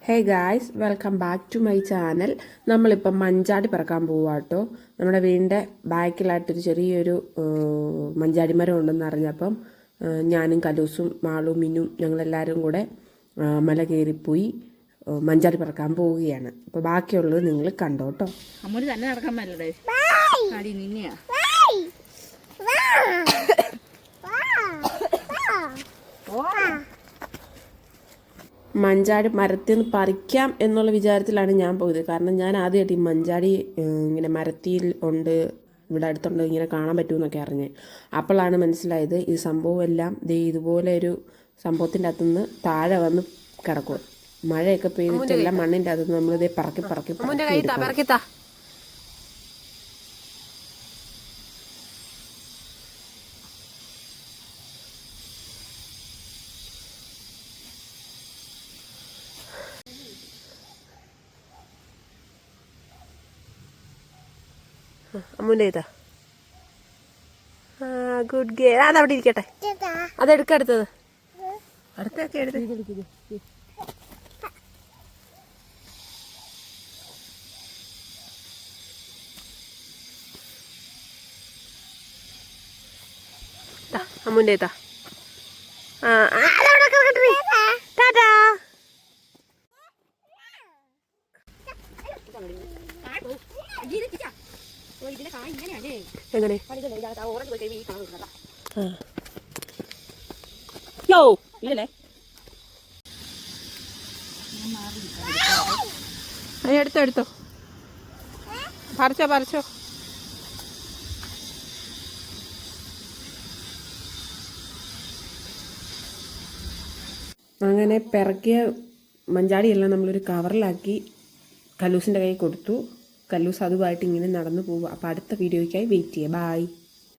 Hey guys, welcome back to my channel. നമ്മളിപ്പം മഞ്ചാടി പറക്കാൻ പോവാട്ടോ. നമ്മുടെ വീടിൻ്റെ ബാക്കിലായിട്ടൊരു ചെറിയൊരു മഞ്ചാടി മരം ഉണ്ടെന്ന് അറിഞ്ഞപ്പം ഞാനും കലൂസും മാളും മിന്നും ഞങ്ങളെല്ലാവരും കൂടെ മല കയറിപ്പോയി മഞ്ചാടി പറക്കാൻ പോവുകയാണ്. അപ്പോൾ ബാക്കിയുള്ളത് നിങ്ങൾ കണ്ടോട്ടോ. അമ്മൂര് തന്നെ നടക്കാൻ പറ്റേ അടി നിന്നെയാ മഞ്ചാടി മരത്തിൽ നിന്ന് പറിക്കാം എന്നുള്ള വിചാരത്തിലാണ് ഞാൻ പോയത്. കാരണം ഞാൻ ആദ്യമായിട്ട് ഈ മഞ്ചാടി ഇങ്ങനെ മരത്തിൽ ഉണ്ട്, ഇവിടെ അടുത്തുണ്ട്, ഇങ്ങനെ കാണാൻ പറ്റുമെന്നൊക്കെ അറിഞ്ഞ്. അപ്പോഴാണ് മനസ്സിലായത് ഈ സംഭവം എല്ലാം ഇതുപോലെ ഒരു സംഭവത്തിൻ്റെ അകത്തുനിന്ന് താഴെ വന്ന് കിടക്കും. മഴയൊക്കെ പെയ്തിട്ടെല്ലാം മണ്ണിൻ്റെ അകത്തുനിന്ന് നമ്മളിതേ പറക്കി പറക്കി പറക്കി. അമ്മൂൻ്റെ ഇതാ ഗുഡ് ഗേ. അതവിടെ ഇരിക്കട്ടെ, അതെടുക്കടുത്തത് അടുത്തൊക്കെ എടുത്ത്. അമ്മൂൻ്റെ ഇതാ ടാറ്റാ. എങ്ങനെ യോ ഇല്ലല്ലേ എടുത്തോ എടുത്തോ, പറിച്ചോ പറിച്ചോ. അങ്ങനെ പിറക്കിയ മഞ്ചാടിയെല്ലാം നമ്മളൊരു കവറിലാക്കി കല്ലൂസിൻ്റെ കയ്യിൽ കൊടുത്തു. കല്ലൂസ് അതുമായിട്ട് ഇങ്ങനെ നടന്നു പോവുക. അപ്പോൾ അടുത്ത വീഡിയോയ്ക്കായി വെയിറ്റ് ചെയ്യുക. ബായ്.